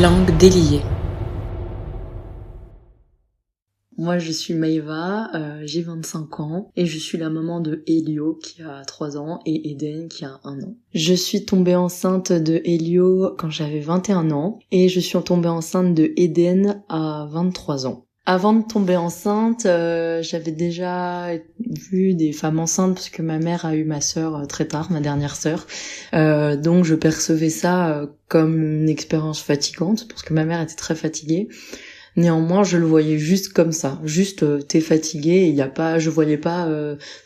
Langue déliée. Moi, je suis Maëva, j'ai 25 ans et je suis la maman de Elio qui a 3 ans et Eden qui a 1 an. Je suis tombée enceinte de Elio quand j'avais 21 ans et je suis tombée enceinte de Eden à 23 ans. Avant de tomber enceinte, j'avais déjà vu des femmes enceintes parce que ma mère a eu ma sœur très tard, ma dernière sœur. Donc je percevais ça comme une expérience fatigante parce que ma mère était très fatiguée. Néanmoins, je le voyais juste comme ça, juste t'es fatigué, je voyais pas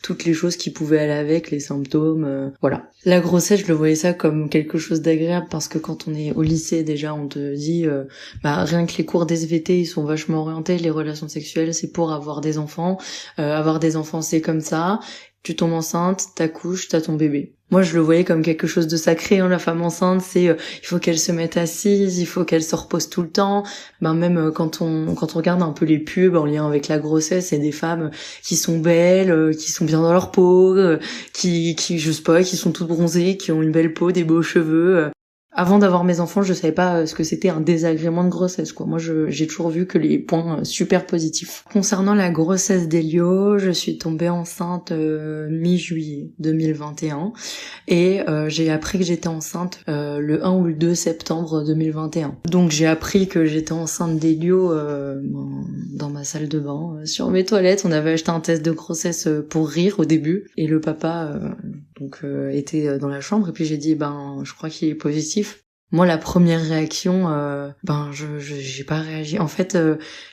toutes les choses qui pouvaient aller avec, les symptômes, voilà. La grossesse, je le voyais ça comme quelque chose d'agréable parce que quand on est au lycée déjà, on te dit rien que les cours d'SVT, ils sont vachement orientés, les relations sexuelles, c'est pour avoir des enfants c'est comme ça. Tu tombes enceinte, t'accouches, t'as ton bébé. Moi, je le voyais comme quelque chose de sacré, la femme enceinte, c'est il faut qu'elle se mette assise, il faut qu'elle se repose tout le temps. Même quand on regarde un peu les pubs en lien avec la grossesse, c'est des femmes qui sont belles, qui sont bien dans leur peau, qui je sais pas, qui sont toutes bronzées, qui ont une belle peau, des beaux cheveux. Avant d'avoir mes enfants, je savais pas ce que c'était un désagrément de grossesse, quoi. Moi, j'ai toujours vu que les points super positifs. Concernant la grossesse d'Elio, je suis tombée enceinte mi-juillet 2021 et j'ai appris que j'étais enceinte le 1 ou le 2 septembre 2021. Donc j'ai appris que j'étais enceinte d'Elio dans ma salle de bain, sur mes toilettes. On avait acheté un test de grossesse pour rire au début et le papa était dans la chambre et puis j'ai dit je crois qu'il est positif. Moi, la première réaction, j'ai pas réagi. En fait,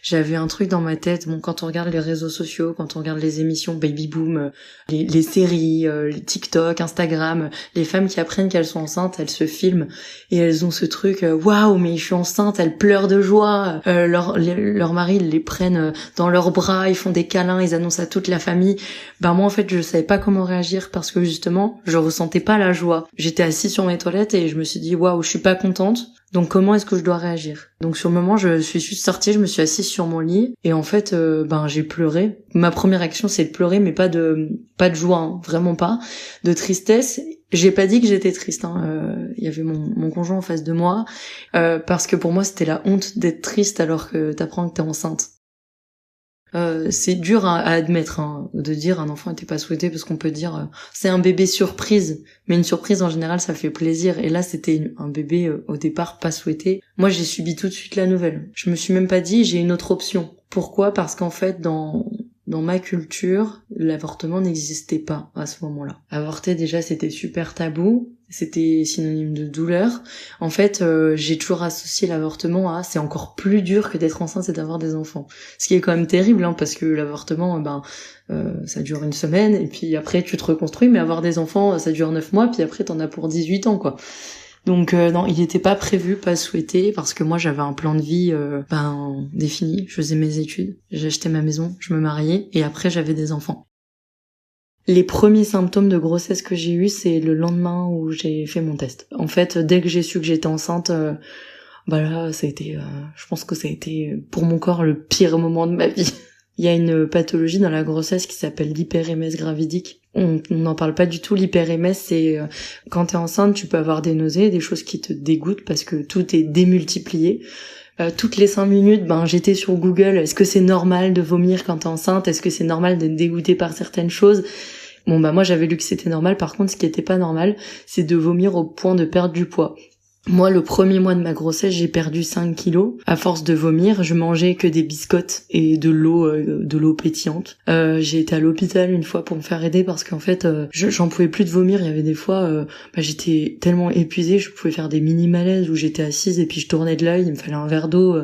j'avais un truc dans ma tête. Bon, quand on regarde les réseaux sociaux, quand on regarde les émissions Baby Boom, les séries, les TikTok, Instagram, les femmes qui apprennent qu'elles sont enceintes, elles se filment et elles ont ce truc waouh, mais je suis enceinte, elles pleurent de joie. Leur mari, ils les prennent dans leurs bras, ils font des câlins, ils annoncent à toute la famille. Moi, en fait, je savais pas comment réagir parce que justement, je ressentais pas la joie. J'étais assise sur mes toilettes et je me suis dit waouh, je suis pas contente, donc comment est-ce que je dois réagir? Donc sur le moment, je suis juste sortie, je me suis assise sur mon lit et en fait j'ai pleuré. Ma première action c'est de pleurer, mais pas de joie, vraiment pas, de tristesse. J'ai pas dit que j'étais triste, il y avait mon conjoint en face de moi parce que pour moi c'était la honte d'être triste alors que t'apprends que t'es enceinte. C'est dur à admettre, de dire un enfant n'était pas souhaité, parce qu'on peut dire c'est un bébé surprise, mais une surprise en général ça fait plaisir, et là c'était un bébé au départ pas souhaité. Moi j'ai subi tout de suite la nouvelle, je me suis même pas dit j'ai une autre option. Pourquoi? Parce qu'en fait dans ma culture, l'avortement n'existait pas à ce moment-là. Avorter déjà c'était super tabou, c'était synonyme de douleur. En fait, j'ai toujours associé l'avortement à c'est encore plus dur que d'être enceinte et d'avoir des enfants. Ce qui est quand même terrible, parce que l'avortement, ça dure 1 semaine, et puis après tu te reconstruis, mais avoir des enfants, ça dure 9 mois, puis après t'en as pour 18 ans, quoi. Donc non, il était pas prévu, pas souhaité, parce que moi j'avais un plan de vie défini. Je faisais mes études, j'achetais ma maison, je me mariais, et après j'avais des enfants. Les premiers symptômes de grossesse que j'ai eu, c'est le lendemain où j'ai fait mon test. En fait, dès que j'ai su que j'étais enceinte, là, ça a été, je pense que ça a été pour mon corps le pire moment de ma vie. Il y a une pathologie dans la grossesse qui s'appelle l'hyperémèse gravidique. On n'en parle pas du tout. L'hyperémèse, c'est quand t'es enceinte, tu peux avoir des nausées, des choses qui te dégoûtent parce que tout est démultiplié. Toutes les 5 minutes, j'étais sur Google. Est-ce que c'est normal de vomir quand t'es enceinte? Est-ce que c'est normal d'être dégoûtée par certaines choses? Moi j'avais lu que c'était normal. Par contre, ce qui était pas normal, c'est de vomir au point de perdre du poids. Moi, le premier mois de ma grossesse, j'ai perdu 5 kilos. À force de vomir, je mangeais que des biscottes et de l'eau pétillante. J'ai été à l'hôpital une fois pour me faire aider parce qu'en fait, j'en pouvais plus de vomir. Il y avait des fois, j'étais tellement épuisée, je pouvais faire des mini-malaises où j'étais assise et puis je tournais de l'œil, il me fallait un verre d'eau.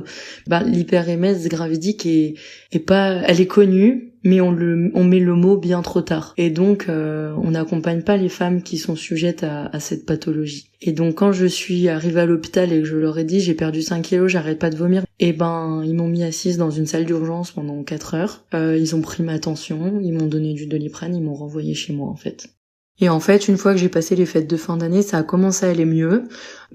L'hyperémèse gravidique elle est connue, mais on met le mot bien trop tard. Et donc, on n'accompagne pas les femmes qui sont sujettes à cette pathologie. Et donc, quand je suis arrivée à l'hôpital et que je leur ai dit j'ai perdu 5 kilos, j'arrête pas de vomir, ils m'ont mis assise dans une salle d'urgence pendant 4 heures. Ils ont pris ma tension, ils m'ont donné du Doliprane, ils m'ont renvoyée chez moi, en fait. Et en fait, une fois que j'ai passé les fêtes de fin d'année, ça a commencé à aller mieux.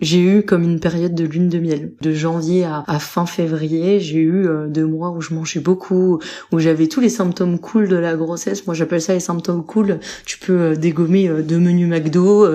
J'ai eu comme une période de lune de miel. De janvier à fin février, j'ai eu 2 mois où je mangeais beaucoup, où j'avais tous les symptômes cool de la grossesse. Moi, j'appelle ça les symptômes cool. Tu peux dégommer 2 menus McDo.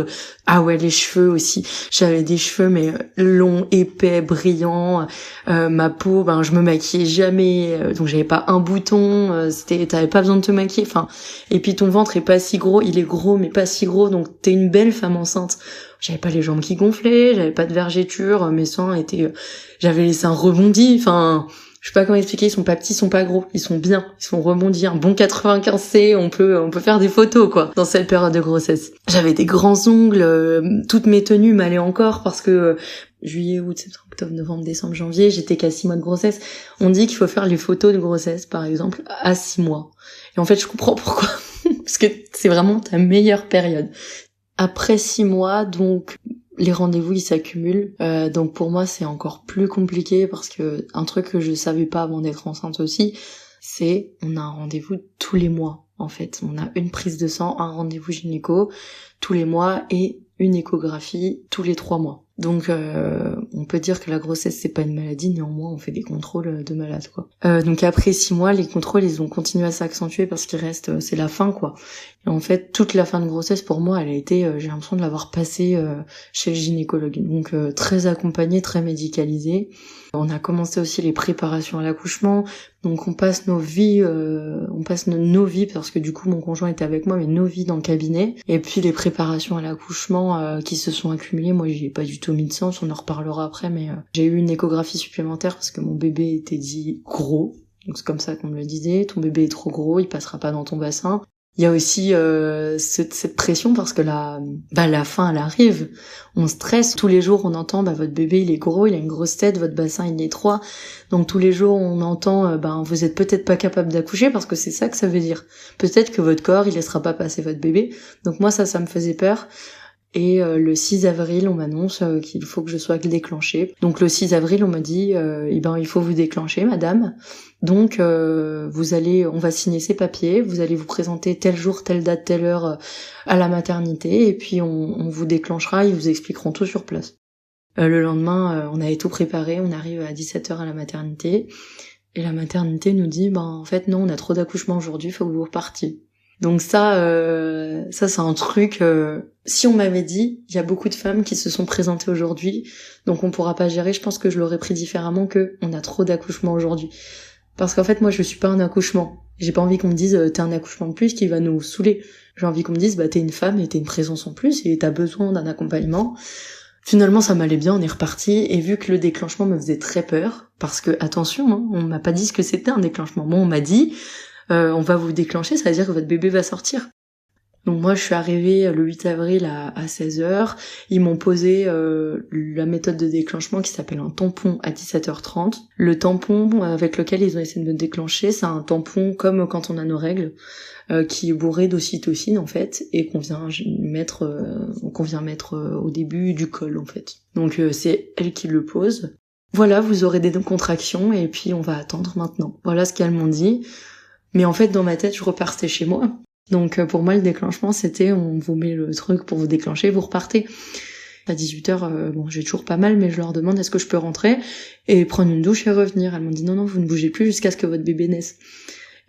Ah ouais, les cheveux aussi. J'avais des cheveux mais longs, épais, brillants. Ma peau, je me maquillais jamais, donc j'avais pas un bouton. T'avais pas besoin de te maquiller. Enfin, et puis ton ventre est pas si gros. Il est gros mais pas si gros, donc t'es une belle femme enceinte. J'avais pas les jambes qui gonflaient, j'avais pas de vergéture, mes seins étaient, j'avais les seins rebondis, enfin, je sais pas comment expliquer, ils sont pas petits, ils sont pas gros, ils sont bien, ils sont rebondis, un bon 95C, on peut faire des photos, quoi, dans cette période de grossesse. J'avais des grands ongles, toutes mes tenues m'allaient encore parce que, juillet, août, septembre, octobre, novembre, décembre, janvier, j'étais qu'à 6 mois de grossesse. On dit qu'il faut faire les photos de grossesse, par exemple, à 6 mois. Et en fait, je comprends pourquoi. Parce que c'est vraiment ta meilleure période. Après 6 mois, donc les rendez-vous ils s'accumulent. Donc pour moi c'est encore plus compliqué parce que un truc que je savais pas avant d'être enceinte aussi, c'est on a un rendez-vous tous les mois en fait. On a une prise de sang, un rendez-vous gynéco tous les mois et une échographie tous les 3 mois. Donc on peut dire que la grossesse c'est pas une maladie, néanmoins on fait des contrôles de malade quoi. Donc après 6 mois, les contrôles ils ont continué à s'accentuer parce qu'il reste, c'est la fin quoi. Et en fait toute la fin de grossesse pour moi elle a été, j'ai l'impression de l'avoir passée chez le gynécologue. Donc très accompagnée, très médicalisée. On a commencé aussi les préparations à l'accouchement, donc on passe nos vies parce que du coup mon conjoint était avec moi, mais nos vies dans le cabinet. Et puis les préparations à l'accouchement qui se sont accumulées, moi j'y ai pas du tout mis de sens, on en reparlera après, mais j'ai eu une échographie supplémentaire parce que mon bébé était dit gros, donc c'est comme ça qu'on me le disait, ton bébé est trop gros, il passera pas dans ton bassin. Il y a aussi cette pression parce que la fin elle arrive, on stresse, tous les jours on entend votre bébé il est gros, il a une grosse tête, votre bassin il est étroit, donc tous les jours on entend vous êtes peut-être pas capable d'accoucher parce que c'est ça que ça veut dire, peut-être que votre corps il laissera pas passer votre bébé, donc moi ça me faisait peur. Et le 6 avril, on m'annonce qu'il faut que je sois déclenchée. Donc le 6 avril, on m'a dit il faut vous déclencher, madame. Donc on va signer ces papiers, vous allez vous présenter tel jour, telle date, telle heure à la maternité, et puis on vous déclenchera, ils vous expliqueront tout sur place. Le lendemain, on avait tout préparé, on arrive à 17h à la maternité, et la maternité nous dit en fait non, on a trop d'accouchements aujourd'hui, faut que vous repartiez. Donc ça c'est un truc, si on m'avait dit, il y a beaucoup de femmes qui se sont présentées aujourd'hui, donc on pourra pas gérer, je pense que je l'aurais pris différemment que on a trop d'accouchements aujourd'hui. Parce qu'en fait, moi, je suis pas un accouchement. J'ai pas envie qu'on me dise, t'es un accouchement de plus qui va nous saouler. J'ai envie qu'on me dise, t'es une femme et t'es une présence en plus et t'as besoin d'un accompagnement. Finalement, ça m'allait bien, on est reparti, et vu que le déclenchement me faisait très peur, parce que, attention, on m'a pas dit ce que c'était un déclenchement. Moi, on m'a dit, on va vous déclencher, ça veut dire que votre bébé va sortir. Donc moi je suis arrivée le 8 avril à 16h, ils m'ont posé la méthode de déclenchement qui s'appelle un tampon à 17h30. Le tampon avec lequel ils ont essayé de me déclencher, c'est un tampon comme quand on a nos règles, qui est bourré d'ocytocine en fait, et qu'on vient mettre au début du col en fait. Donc c'est elle qui le pose. Voilà, vous aurez des contractions et puis on va attendre maintenant. Voilà ce qu'elles m'ont dit. Mais en fait dans ma tête je repartais chez moi. Donc pour moi le déclenchement c'était on vous met le truc pour vous déclencher, vous repartez. À 18h, j'ai toujours pas mal, mais je leur demande est-ce que je peux rentrer et prendre une douche et revenir. Elles m'ont dit non, vous ne bougez plus jusqu'à ce que votre bébé naisse.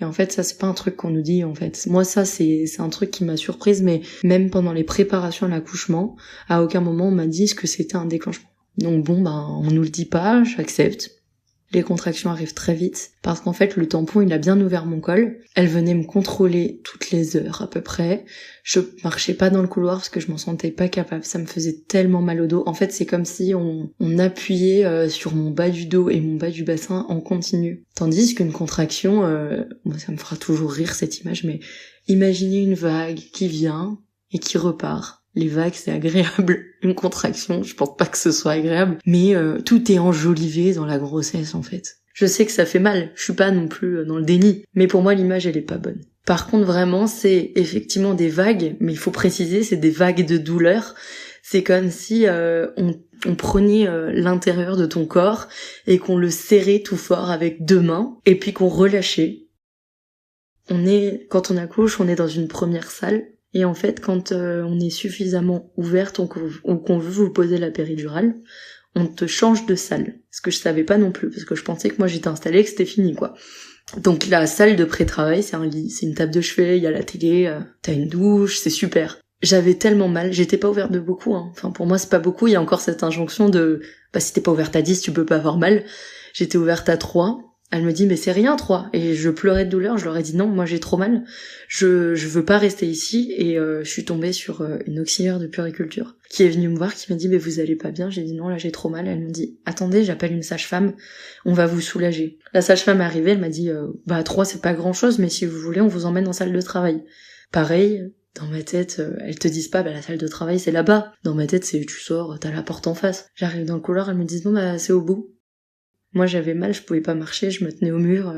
Et en fait ça c'est pas un truc qu'on nous dit en fait. Moi ça c'est un truc qui m'a surprise, mais même pendant les préparations à l'accouchement, à aucun moment on m'a dit ce que c'était un déclenchement. Donc on nous le dit pas, j'accepte. Les contractions arrivent très vite, parce qu'en fait le tampon il a bien ouvert mon col. Elle venait me contrôler toutes les heures à peu près. Je marchais pas dans le couloir parce que je m'en sentais pas capable, ça me faisait tellement mal au dos. En fait c'est comme si on appuyait sur mon bas du dos et mon bas du bassin en continu. Tandis qu'une contraction, moi ça me fera toujours rire cette image, mais imaginez une vague qui vient et qui repart. Les vagues, c'est agréable. Une contraction, je pense pas que ce soit agréable. Mais tout est enjolivé dans la grossesse, en fait. Je sais que ça fait mal. Je suis pas non plus dans le déni. Mais pour moi, l'image, elle est pas bonne. Par contre, vraiment, c'est effectivement des vagues. Mais il faut préciser, c'est des vagues de douleur. C'est comme si on prenait l'intérieur de ton corps et qu'on le serrait tout fort avec 2 mains. Et puis qu'on relâchait. Quand on accouche, on est dans une première salle. Et en fait, quand on est suffisamment ouverte ou qu'on veut vous poser la péridurale, on te change de salle. Ce que je savais pas non plus, parce que je pensais que moi j'étais installée et que c'était fini, quoi. Donc la salle de pré-travail, c'est un lit, c'est une table de chevet, il y a la télé, t'as une douche, c'est super. J'avais tellement mal, j'étais pas ouverte de beaucoup, hein. Enfin pour moi c'est pas beaucoup, il y a encore cette injonction de si t'es pas ouverte à 10, tu peux pas avoir mal. J'étais ouverte à 3. Elle me dit mais c'est rien 3. Et je pleurais de douleur, je leur ai dit non, moi j'ai trop mal. Je veux pas rester ici et je suis tombée sur une auxiliaire de puériculture qui est venue me voir, qui m'a dit mais vous allez pas bien. J'ai dit non, là j'ai trop mal. Elle me dit attendez, j'appelle une sage-femme, on va vous soulager. La sage-femme est arrivée, elle m'a dit 3 c'est pas grand-chose, mais si vous voulez on vous emmène en salle de travail. Pareil, dans ma tête, elles te disent pas la salle de travail c'est là-bas. Dans ma tête c'est tu sors, t'as la porte en face. J'arrive dans le couloir, elles me disent non c'est au bout. Moi j'avais mal, je pouvais pas marcher, je me tenais au mur,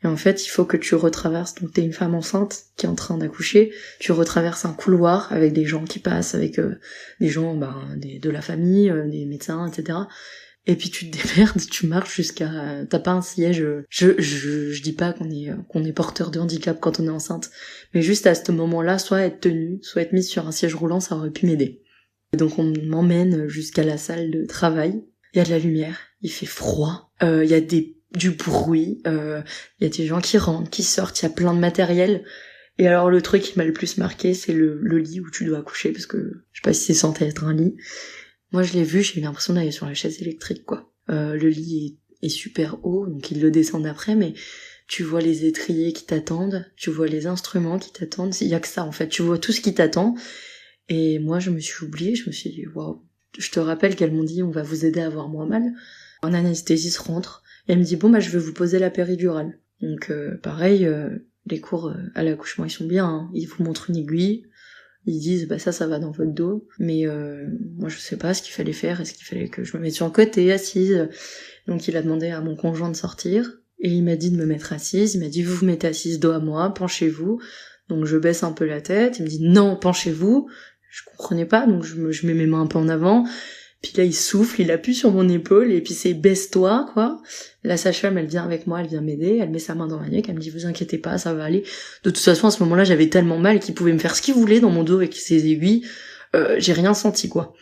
et en fait il faut que tu retraverses, donc t'es une femme enceinte qui est en train d'accoucher, tu retraverses un couloir avec des gens qui passent, avec des gens de la famille, des médecins, etc. Et puis tu te démerdes, tu marches jusqu'à... T'as pas un siège... Je dis pas qu'on est porteur de handicap quand on est enceinte, mais juste à ce moment-là, soit être tenue, soit être mise sur un siège roulant, ça aurait pu m'aider. Et donc on m'emmène jusqu'à la salle de travail. Il y a de la lumière, il fait froid, il y a du bruit, il y a des gens qui rentrent, qui sortent, il y a plein de matériel. Et alors le truc qui m'a le plus marqué, c'est le lit où tu dois accoucher, parce que je sais pas si c'est censé être un lit. Moi je l'ai vu, j'ai eu l'impression d'aller sur la chaise électrique, quoi. Le lit est super haut, donc ils le descendent après, mais tu vois les étriers qui t'attendent, tu vois les instruments qui t'attendent, il y a que ça en fait, tu vois tout ce qui t'attend. Et moi je me suis oubliée, je me suis dit waouh. Je te rappelle qu'elles m'ont dit on va vous aider à avoir moins mal. Un anesthésiste rentre et elle me dit bon je vais vous poser la péridurale. Donc pareil, les cours à l'accouchement ils sont bien, hein. Ils vous montrent une aiguille, ils disent ça va dans votre dos, mais moi je sais pas ce qu'il fallait faire, est-ce qu'il fallait que je me mette sur le côté assise. Donc il a demandé à mon conjoint de sortir et il m'a dit de me mettre assise, il m'a dit vous mettez assise dos à moi, penchez-vous. Donc je baisse un peu la tête, il me dit non, penchez-vous. Je comprenais pas, donc je mets mes mains un peu en avant, puis là il souffle, il appuie sur mon épaule, et puis c'est baisse-toi, quoi. La sage-femme, elle vient avec moi, elle vient m'aider, elle met sa main dans ma nuque, elle me dit vous inquiétez pas, ça va aller. De toute façon, à ce moment-là, j'avais tellement mal qu'il pouvait me faire ce qu'il voulait dans mon dos avec ses aiguilles, j'ai rien senti, quoi.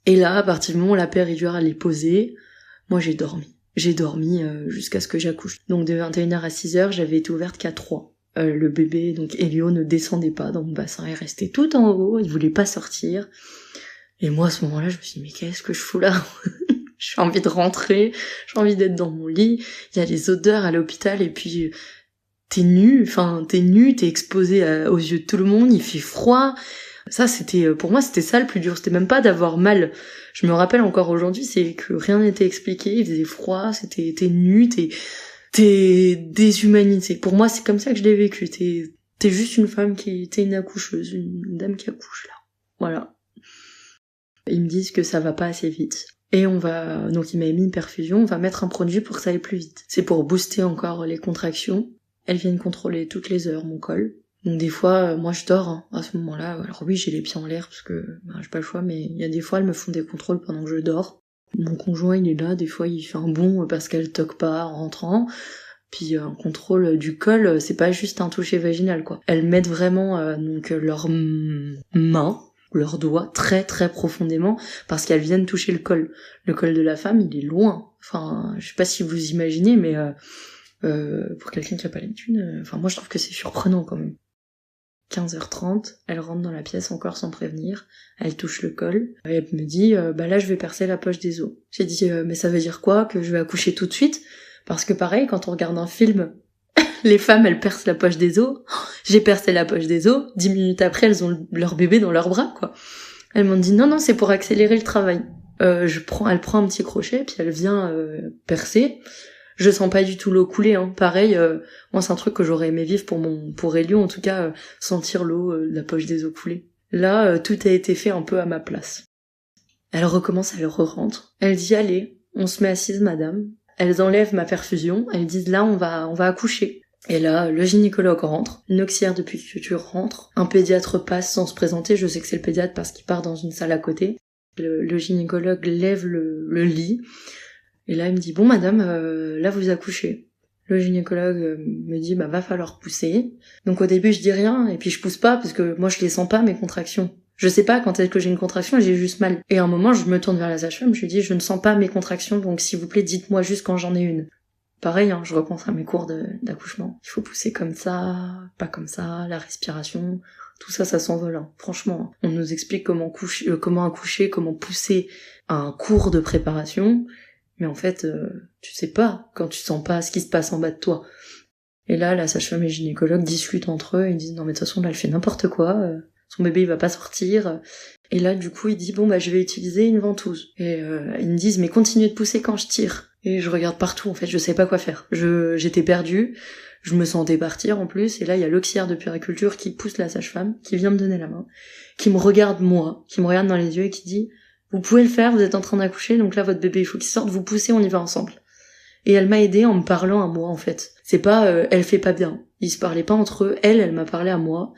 Et là, à partir du moment où la péridurale est posée, moi j'ai dormi. J'ai dormi jusqu'à ce que j'accouche. Donc de 21h à 6h, j'avais été ouverte qu'à 3. Le bébé, donc Elio, ne descendait pas dans mon bassin, il restait tout en haut, il voulait pas sortir. Et moi, à ce moment-là, je me suis dit, mais qu'est-ce que je fous là? J'ai envie de rentrer, j'ai envie d'être dans mon lit, il y a les odeurs à l'hôpital, et puis t'es nu, t'es exposé aux yeux de tout le monde, il fait froid. Ça, pour moi, c'était ça le plus dur, c'était même pas d'avoir mal. Je me rappelle encore aujourd'hui, c'est que rien n'était expliqué, il faisait froid, t'es nu, t'es déshumanisé. Pour moi, c'est comme ça que je l'ai vécu. T'es juste une femme t'es une accoucheuse, une dame qui accouche, là. Voilà. Ils me disent que ça va pas assez vite. Et donc il m'a mis une perfusion, on va mettre un produit pour que ça aille plus vite. C'est pour booster encore les contractions. Elles viennent contrôler toutes les heures mon col. Donc des fois, moi je dors, hein, à ce moment-là. Alors oui, j'ai les pieds en l'air parce que j'ai pas le choix, mais il y a des fois, elles me font des contrôles pendant que je dors. Mon conjoint il est là, des fois il fait un bond parce qu'elle toque pas en rentrant. Puis un contrôle du col, c'est pas juste un toucher vaginal, quoi. Elles mettent vraiment donc leurs mains, leurs doigts très très profondément parce qu'elles viennent toucher le col. Le col de la femme il est loin. Enfin, je sais pas si vous imaginez, mais pour quelqu'un qui a pas l'habitude, moi je trouve que c'est surprenant quand même. 15h30, elle rentre dans la pièce encore sans prévenir, elle touche le col, et elle me dit là je vais percer la poche des os. J'ai dit mais ça veut dire quoi, que je vais accoucher tout de suite? Parce que pareil, quand on regarde un film, les femmes elles percent la poche des os, j'ai percé la poche des os, 10 minutes après elles ont leur bébé dans leurs bras, quoi. Elles m'ont dit non c'est pour accélérer le travail. Elle prend un petit crochet, puis elle vient percer. Je sens pas du tout l'eau couler, hein. Pareil, moi c'est un truc que j'aurais aimé vivre pour Elio, en tout cas, sentir l'eau, la poche des os couler. Là, tout a été fait un peu à ma place. Elle recommence, elle re-rentre. Elle dit allez, on se met assise madame. Elles enlèvent ma perfusion, elles disent là on va accoucher. Et là, le gynécologue rentre, une auxiliaire de puériculture rentre, un pédiatre passe sans se présenter, je sais que c'est le pédiatre parce qu'il part dans une salle à côté. Le gynécologue lève le lit. Et là, il me dit, bon madame, là vous accouchez. Le gynécologue me dit va falloir pousser. Donc au début je dis rien et puis je pousse pas parce que moi je les sens pas mes contractions. Je sais pas quand est-ce que j'ai une contraction et j'ai juste mal. Et à un moment je me tourne vers la sage-femme, je lui dis je ne sens pas mes contractions donc s'il vous plaît dites-moi juste quand j'en ai une. Pareil, je repense à mes cours d'accouchement. Il faut pousser comme ça, pas comme ça, la respiration, tout ça s'envole. Franchement, on nous explique comment accoucher, comment pousser un cours de préparation. Mais en fait, tu sais pas quand tu sens pas ce qui se passe en bas de toi. Et là, la sage-femme et le gynécologue discutent entre eux, ils disent non mais de toute façon là elle fait n'importe quoi, son bébé il va pas sortir. Et là du coup il dit je vais utiliser une ventouse. Et ils me disent mais continuez de pousser quand je tire. Et je regarde partout en fait, je sais pas quoi faire. J'étais perdue, je me sentais partir en plus, et là il y a l'auxiliaire de puériculture qui pousse la sage-femme, qui vient me donner la main, qui me regarde moi, qui me regarde dans les yeux et qui dit vous pouvez le faire, vous êtes en train d'accoucher, donc là votre bébé il faut qu'il sorte, vous poussez, on y va ensemble. Et elle m'a aidée en me parlant à moi en fait. C'est pas elle fait pas bien. Ils se parlaient pas entre eux, elle m'a parlé à moi.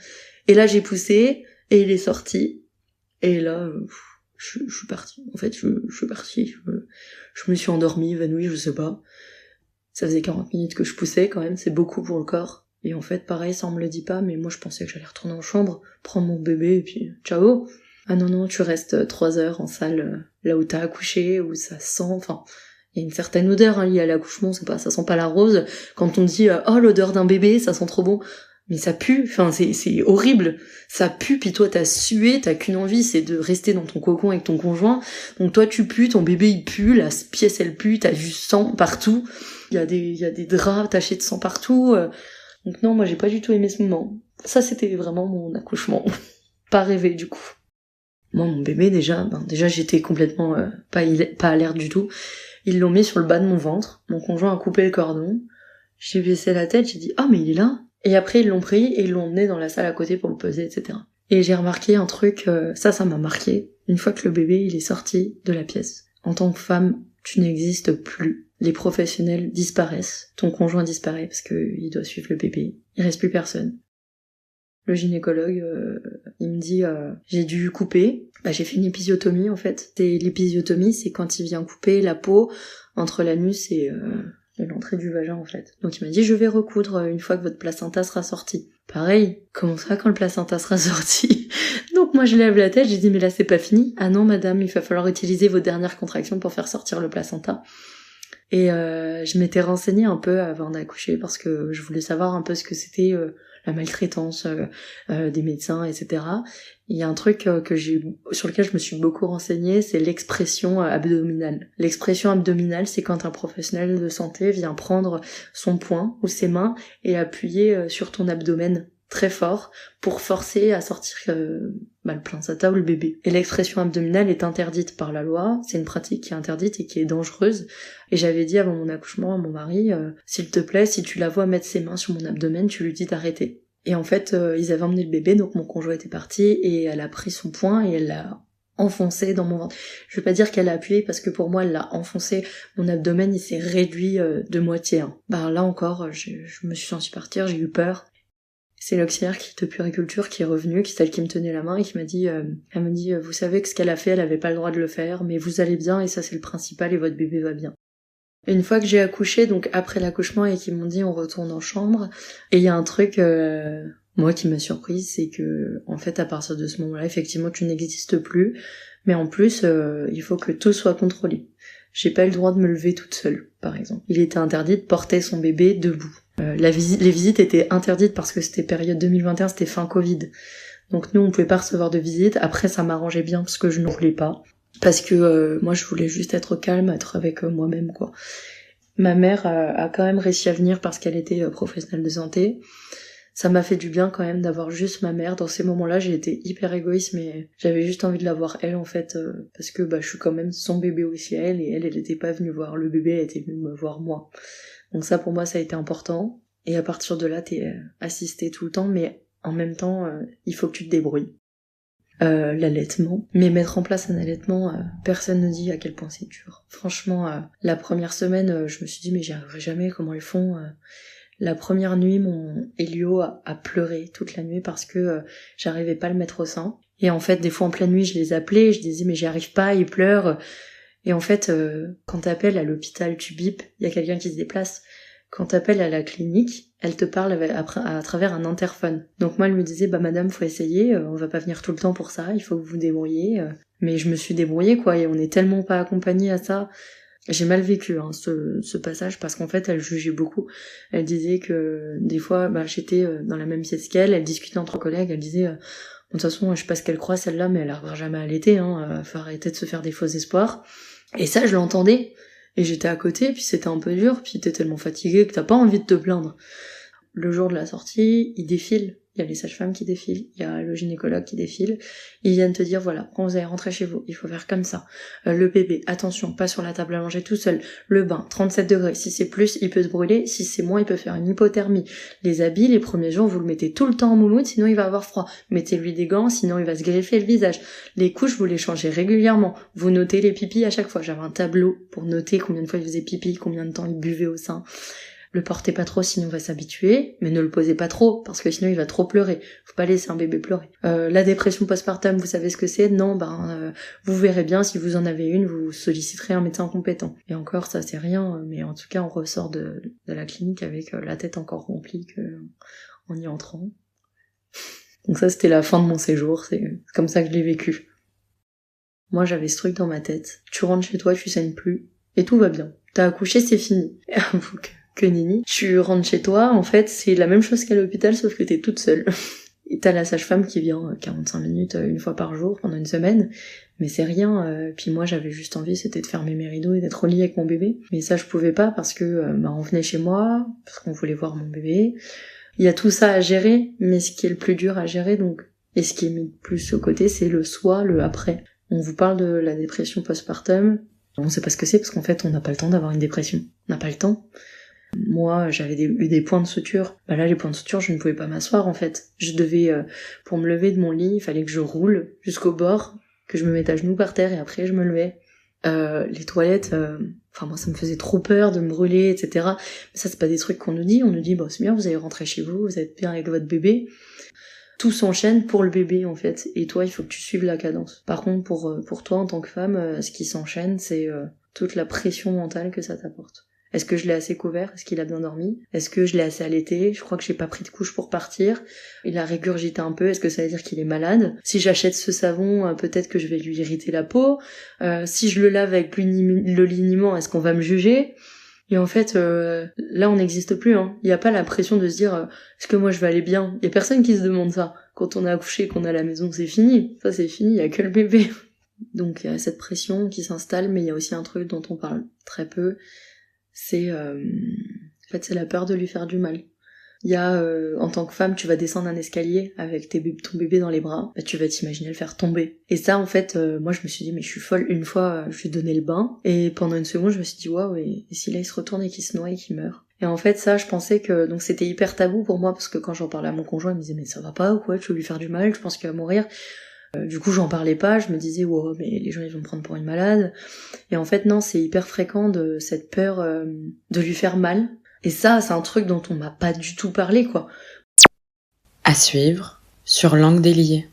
Et là j'ai poussé et il est sorti. Et là je suis partie. En fait je suis partie. Je me suis endormie, évanouie, je sais pas. Ça faisait 40 minutes que je poussais quand même, c'est beaucoup pour le corps. Et en fait pareil, ça on me le dit pas, mais moi je pensais que j'allais retourner en chambre, prendre mon bébé et puis ciao. Ah non, tu restes 3 heures en salle là où t'as accouché, où ça sent, il y a une certaine odeur liée à l'accouchement, ça sent pas la rose. Quand on dit oh l'odeur d'un bébé, ça sent trop bon, mais ça pue, c'est horrible, ça pue, puis toi t'as sué, t'as qu'une envie, c'est de rester dans ton cocon avec ton conjoint. Donc toi tu pues, ton bébé il pue, la pièce elle pue, t'as du sang partout, il y a des draps tachés de sang partout. Donc non, moi j'ai pas du tout aimé ce moment. Ça c'était vraiment mon accouchement, pas rêvé du coup. Moi, mon bébé, déjà j'étais complètement pas alerte du tout. Ils l'ont mis sur le bas de mon ventre. Mon conjoint a coupé le cordon. J'ai baissé la tête, j'ai dit « Ah, mais il est là !» Et après, ils l'ont pris et ils l'ont emmené dans la salle à côté pour le peser, etc. Et j'ai remarqué un truc, ça m'a marqué. Une fois que le bébé, il est sorti de la pièce. En tant que femme, tu n'existes plus. Les professionnels disparaissent. Ton conjoint disparaît parce qu'il doit suivre le bébé. Il reste plus personne. Le gynécologue, il me dit j'ai dû couper. J'ai fait une épisiotomie en fait. L'épisiotomie, c'est quand il vient couper la peau entre l'anus et l'entrée du vagin en fait. Donc il m'a dit je vais recoudre une fois que votre placenta sera sorti. Pareil, comment ça quand le placenta sera sorti? Donc moi je lève la tête, j'ai dit mais là c'est pas fini. Ah non madame, il va falloir utiliser vos dernières contractions pour faire sortir le placenta. Et je m'étais renseignée un peu avant d'accoucher parce que je voulais savoir un peu ce que c'était la maltraitance des médecins, etc. Il y a un truc sur lequel je me suis beaucoup renseignée, c'est l'expression abdominale. L'expression abdominale, c'est quand un professionnel de santé vient prendre son poing ou ses mains et appuyer sur ton abdomen très fort pour forcer à sortir le placenta ou le bébé. Et l'expression abdominale est interdite par la loi, c'est une pratique qui est interdite et qui est dangereuse. Et j'avais dit avant mon accouchement à mon mari, s'il te plaît, si tu la vois mettre ses mains sur mon abdomen, tu lui dis d'arrêter. Et en fait, ils avaient emmené le bébé, donc mon conjoint était parti, et elle a pris son poing et elle l'a enfoncé dans mon ventre. Je vais pas dire qu'elle a appuyé, parce que pour moi, elle l'a enfoncé. Mon abdomen, il s'est réduit de moitié. Là encore, je me suis sentie partir, j'ai eu peur. C'est l'auxiliaire de puériculture qui est revenue, qui est celle qui me tenait la main et qui m'a dit, elle me dit, vous savez que ce qu'elle a fait, elle avait pas le droit de le faire, mais vous allez bien et ça c'est le principal et votre bébé va bien. Une fois que j'ai accouché, donc après l'accouchement et qu'ils m'ont dit on retourne en chambre, et il y a un truc, moi qui m'a surprise, c'est que en fait à partir de ce moment-là, effectivement tu n'existes plus, mais en plus il faut que tout soit contrôlé. J'ai pas eu le droit de me lever toute seule, par exemple. Il était interdit de porter son bébé debout. Les visites étaient interdites parce que c'était période 2021, c'était fin Covid. Donc nous, on pouvait pas recevoir de visites. Après, ça m'arrangeait bien parce que je n'en voulais pas. Parce que moi, je voulais juste être calme, être avec moi-même, quoi. Ma mère a quand même réussi à venir parce qu'elle était professionnelle de santé. Ça m'a fait du bien quand même d'avoir juste ma mère. Dans ces moments-là, j'ai été hyper égoïste, mais j'avais juste envie de la voir elle, en fait, parce que je suis quand même son bébé aussi à elle, et elle était pas venue voir le bébé, elle était venue me voir moi. Donc ça, pour moi, ça a été important. Et à partir de là, t'es assistée tout le temps, mais en même temps, il faut que tu te débrouilles. L'allaitement. Mais mettre en place un allaitement, personne ne dit à quel point c'est dur. Franchement, la première semaine, je me suis dit, mais j'y arriverai jamais, comment ils font La première nuit, mon Elio a pleuré toute la nuit parce que j'arrivais pas à le mettre au sein. Et en fait, des fois en pleine nuit, je les appelais, je disais mais j'y arrive pas, il pleure. Et en fait, quand t'appelles à l'hôpital, tu bipes, il y a quelqu'un qui se déplace. Quand t'appelles à la clinique, elle te parle à travers un interphone. Donc moi, elle me disait, bah madame, faut essayer, on va pas venir tout le temps pour ça, il faut que vous vous débrouillez. Mais je me suis débrouillée, quoi, et on est tellement pas accompagnés à ça. J'ai mal vécu ce passage parce qu'en fait, elle jugeait beaucoup. Elle disait que des fois, j'étais dans la même pièce qu'elle, elle discutait entre collègues, elle disait, de toute façon, je sais pas ce qu'elle croit celle-là, mais elle arrivera jamais à allaiter, faut arrêter de se faire des faux espoirs. Et ça, je l'entendais. Et j'étais à côté, puis c'était un peu dur, puis t'es tellement fatigué que t'as pas envie de te plaindre. Le jour de la sortie, il défile. Il y a les sages-femmes qui défilent, il y a le gynécologue qui défile. Ils viennent te dire, voilà, quand vous allez rentrer chez vous, il faut faire comme ça. Le bébé, attention, pas sur la table à manger tout seul. Le bain, 37 degrés. Si c'est plus, il peut se brûler. Si c'est moins, il peut faire une hypothermie. Les habits, les premiers jours, vous le mettez tout le temps en moumoute, sinon il va avoir froid. Mettez-lui des gants, sinon il va se greffer le visage. Les couches, vous les changez régulièrement. Vous notez les pipis à chaque fois. J'avais un tableau pour noter combien de fois il faisait pipi, combien de temps il buvait au sein. Le portez pas trop sinon il va s'habituer, mais ne le posez pas trop, parce que sinon il va trop pleurer. Faut pas laisser un bébé pleurer. La dépression postpartum, vous savez ce que c'est? Non, vous verrez bien, si vous en avez une, vous solliciterez un médecin compétent. Et encore, ça c'est rien, mais en tout cas on ressort de la clinique avec la tête encore remplie en y entrant. Donc ça c'était la fin de mon séjour, c'est comme ça que je l'ai vécu. Moi j'avais ce truc dans ma tête, tu rentres chez toi, tu saignes plus, et tout va bien. T'as accouché, c'est fini. Que nini. Tu rentres chez toi, en fait, c'est la même chose qu'à l'hôpital, sauf que t'es toute seule. Et t'as la sage-femme qui vient 45 minutes une fois par jour pendant une semaine, mais c'est rien. Puis moi, j'avais juste envie, c'était de fermer mes rideaux et d'être au lit avec mon bébé. Mais ça, je pouvais pas parce que on venait chez moi, parce qu'on voulait voir mon bébé. Il y a tout ça à gérer, mais ce qui est le plus dur à gérer, donc, et ce qui est mis le plus au côté, c'est le soi, le après. On vous parle de la dépression postpartum. On sait pas ce que c'est parce qu'en fait, on n'a pas le temps d'avoir une dépression. On n'a pas le temps. Moi, j'avais eu des points de suture. Là, les points de suture, je ne pouvais pas m'asseoir, en fait. Je devais, pour me lever de mon lit, il fallait que je roule jusqu'au bord, que je me mette à genoux par terre et après je me levais. Les toilettes, moi, ça me faisait trop peur de me brûler, etc. Mais ça, c'est pas des trucs qu'on nous dit. On nous dit, c'est bien, vous allez rentrer chez vous, vous êtes bien avec votre bébé. Tout s'enchaîne pour le bébé, en fait. Et toi, il faut que tu suives la cadence. Par contre, pour toi, en tant que femme, ce qui s'enchaîne, c'est toute la pression mentale que ça t'apporte. Est-ce que je l'ai assez couvert? Est-ce qu'il a bien dormi? Est-ce que je l'ai assez allaité? Je crois que j'ai pas pris de couche pour partir. Il a régurgité un peu. Est-ce que ça veut dire qu'il est malade? Si j'achète ce savon, peut-être que je vais lui irriter la peau. Si je le lave avec le liniment, est-ce qu'on va me juger? Et en fait, là, on n'existe plus. Il y a pas la pression de se dire est-ce que moi je vais aller bien? Il y a personne qui se demande ça. Quand on a accouché, qu'on a la maison, c'est fini. Ça, c'est fini. Il y a que le bébé. Donc, il y a cette pression qui s'installe, mais il y a aussi un truc dont on parle très peu. C'est c'est la peur de lui faire du mal. Il y a en tant que femme, tu vas descendre un escalier avec ton bébé dans les bras, tu vas t'imaginer le faire tomber. Et ça, en fait, moi je me suis dit mais je suis folle. Une fois, je lui ai donné le bain et pendant une seconde, je me suis dit waouh, et si là il se retourne et qu'il se noie et qu'il meurt. Et en fait, ça, je pensais que donc c'était hyper tabou pour moi parce que quand j'en parlais à mon conjoint, il me disait mais ça va pas ou quoi, tu veux lui faire du mal, je pense qu'il va mourir. Du coup, j'en parlais pas, je me disais, wow, mais les gens, ils vont me prendre pour une malade. Et en fait, non, c'est hyper fréquent de cette peur de lui faire mal. Et ça, c'est un truc dont on m'a pas du tout parlé, quoi. À suivre sur Langue déliée.